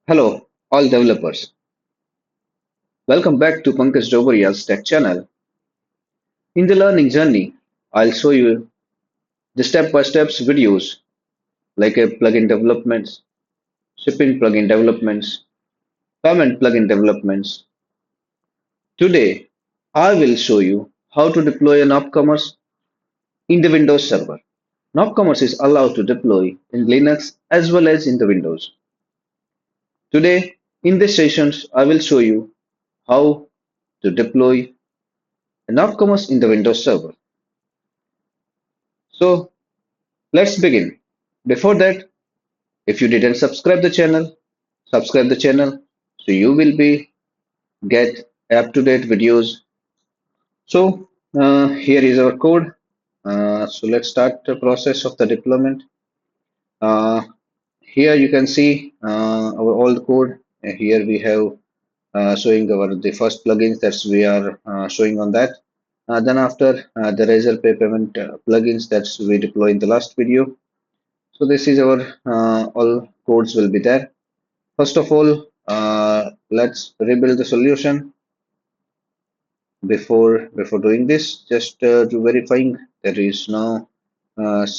Hello, all developers. Welcome back to Pankaj Dobaria's Tech channel. In the learning journey, I'll show you the step-by-step videos like a plugin developments, shipping plugin developments, payment plugin developments. Today, I will show you how to deploy an nopCommerce in the Windows server. nopCommerce is allowed to deploy in Linux as well as in the Windows. Today, in this sessions, I will show you how to deploy a nopCommerce in the Windows server. So, let's begin. Before that, if you didn't subscribe the channel so you will be get up-to-date videos. So here is our code. So let's start the process of the deployment. Uh, Here you can see our old code. Here we have showing our the first plugins that we are showing on that. Then after the Razor Pay payment plugins that we deploy in the last video. So this is our all codes will be there. First of all, let's rebuild the solution. Before doing this, just to verifying there is no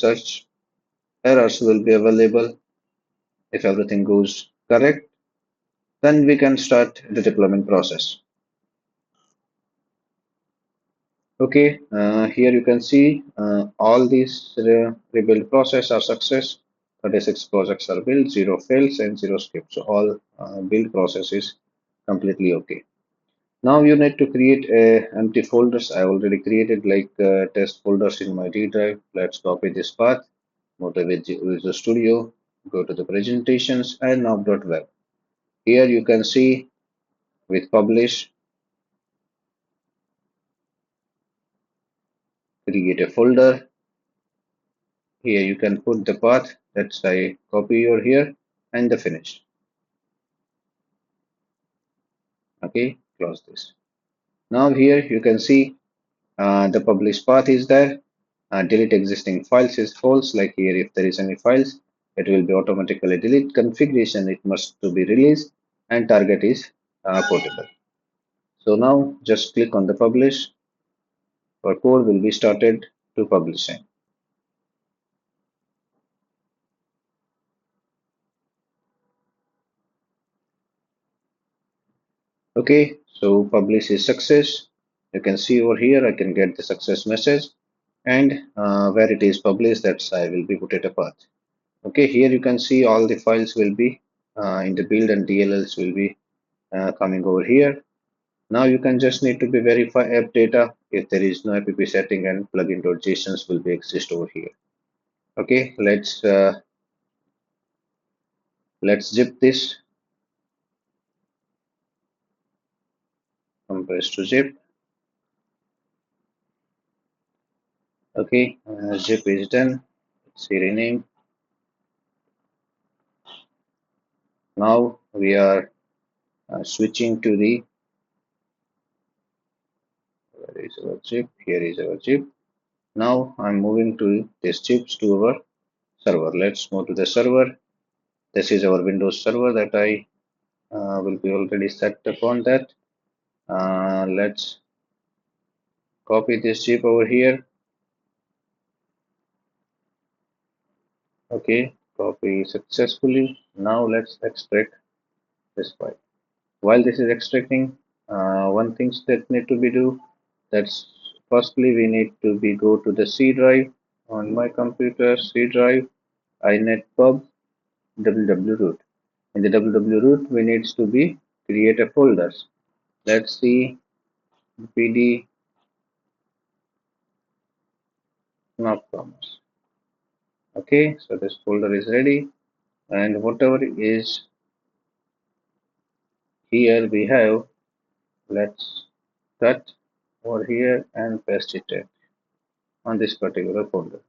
such errors will be available. If everything goes correct, then we can start the deployment process. Okay, here you can see all these rebuild process are success. 36 projects are built, 0 fails and 0 skips. So all build process is completely okay. Now you need to create a empty folders. I already created like test folders in my D drive. Let's copy this path, go to Visual Studio, go to the presentations and now.web. Here you can see with publish, create a folder. Here you can put the path that's I copy over here and the finish. Okay, close this. Now here you can see the publish path is there. Delete existing files is false. Like here, if there is any files, it will be automatically delete. Configuration it must to be released and target is portable. So now just click on the publish. Our code will be started to publishing. Okay, so publish is success. You can see over here, I can get the success message and where it is published, that's I will be put it a path. Okay, here you can see all the files will be in the build and DLLs will be coming over here. Now you can just need to be verify app data if there is no app setting and plugin.jsons will be exist over here. Okay, let's zip this, compress to zip. Okay, zip is done. Let's see rename. Now we are switching to the where is our zip? Here is our zip. Now I'm moving to this chips to our server. Let's move to the server. This is our Windows server that I will be already set upon that. Let's copy this zip over here. Okay, copy successfully. Now let's extract this file. While this is extracting, one thing that need to be do. That's firstly we need to be go to the C drive on my computer. C drive inetpub www root. In the www root, we needs to be create a folders. Let's see pd nopCommerce. Okay, so this folder is ready, and whatever is here we have, let's cut over here and paste it on this particular folder.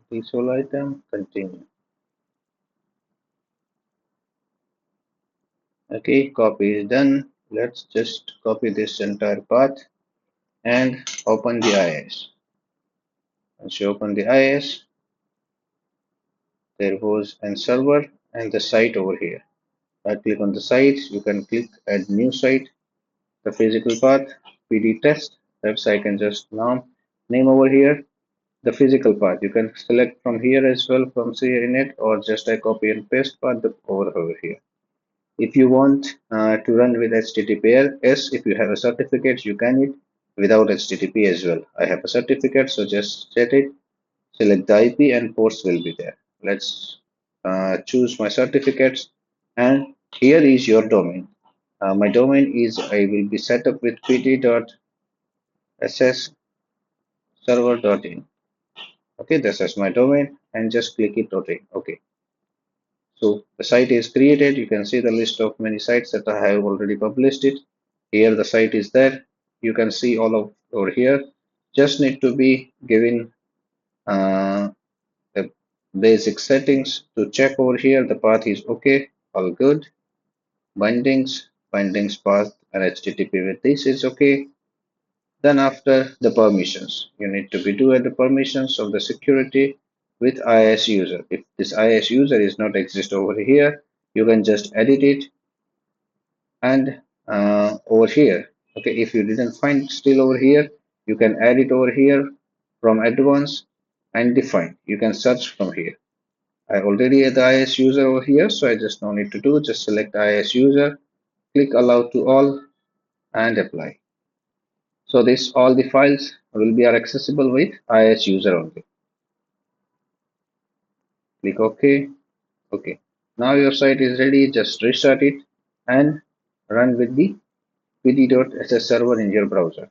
Visual item, continue. Okay, copy is done. Let's just copy this entire path and open the IIS. Once you open the IIS, there was a server and the site over here. Right click on the site, you can click add new site, the physical path, PD test. That's I can just now name over here the physical path. You can select from here as well from CNet or just a copy and paste path over here. If you want to run with HTTPS, if you have a certificate, you can it without HTTP as well. I have a certificate, so just set it, select the IP and ports will be there. Let's choose my certificates and here is your domain. My domain is I will be set up with pd.ssserver.in. Okay, this is my domain and just click it OK. Okay. So the site is created. You can see the list of many sites that I have already published it. Here the site is there. You can see all of over here. Just need to be given the basic settings to check over here. The path is okay, all good. Bindings path and HTTP with this is okay. Then after the permissions, you need to be doing the permissions of the security with IIS user. If this IIS user is not exist over here, you can just edit it and over here. Okay, if you didn't find still over here, you can add it over here from advanced and define. You can search from here. I already had the IIS user over here, so I just no need to do. Just select IIS user, click allow to all, and apply. So this all the files will be are accessible with IIS user only. Click OK. Okay. Now your site is ready. Just restart it and run with the pd.ss server in your browser.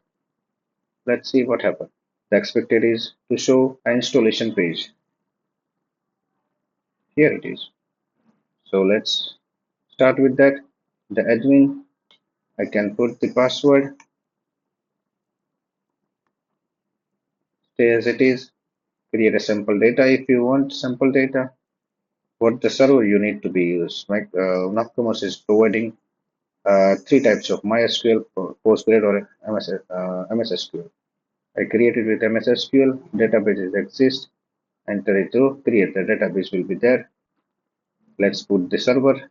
Let's see what happens. The expected is to show an installation page. Here it is. So let's start with that. The admin, I can put the password, stay as it is, create a sample data if you want sample data. What the server you need to be used. Like nopCommerce is providing three types of MySQL, Postgres, or MS SQL. I created with MS SQL, databases exist, enter it through, create the database will be there. Let's put the server.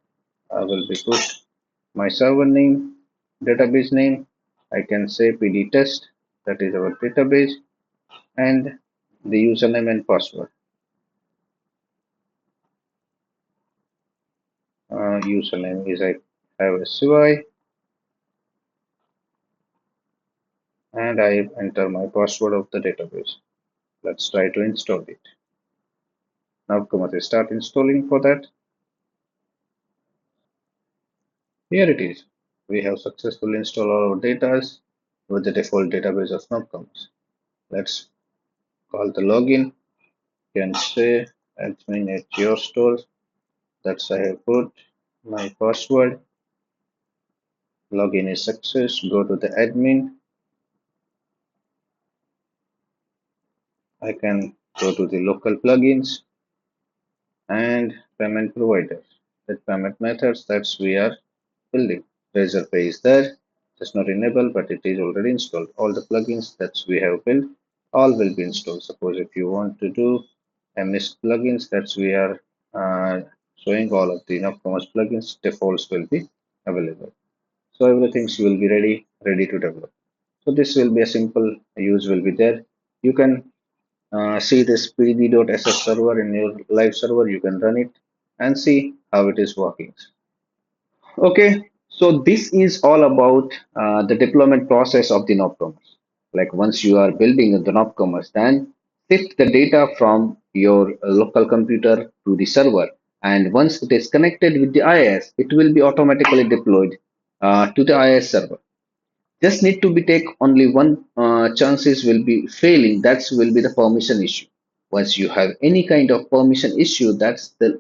I will be put my server name, database name. I can say PD test, that is our database, and the username and password. Username is I have a CY, and I enter my password of the database. Let's try to install it. Now come on, start installing for that. Here it is. We have successfully installed all our data with the default database of nopCommerce. Let's call the login. You can say admin at your store. That's I have put my password. Login is success. Go to the admin. I can go to the local plugins and payment providers. The payment methods that we are building. Razor Pay is there. It's not enabled, but it is already installed. All the plugins that we have built, all will be installed. Suppose if you want to do MS plugins, that we are showing all of the nopCommerce plugins, defaults will be available. So everything will be ready to develop. So this will be a simple use will be there. You can see this pd.ss server in your live server. You can run it and see how it is working. Okay, so this is all about the deployment process of the nopCommerce. Like once you are building the nopCommerce, then shift the data from your local computer to the server. And once it is connected with the IIS, it will be automatically deployed to the IIS server. Just need to be take only one chances will be failing. That will be the permission issue. Once you have any kind of permission issue, that's the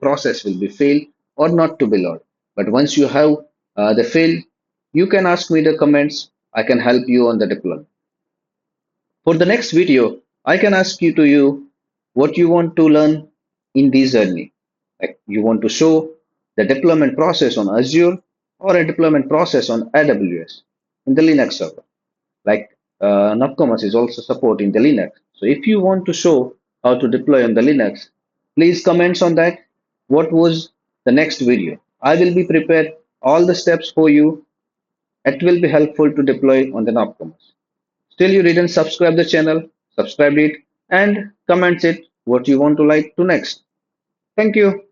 process will be failed or not to be load. But once you have the fail, you can ask me the comments. I can help you on the deployment. For the next video, I can ask you to you what you want to learn in this journey. Like you want to show the deployment process on Azure or a deployment process on AWS in the Linux server. Like nopCommerce is also supporting the Linux. So if you want to show how to deploy on the Linux, please comments on that. what was the next video. I will be prepared all the steps for you. It will be helpful to deploy on the nopCommerce. Still you didn't subscribe the channel, subscribe it and comment it what you want to like to next. Thank you.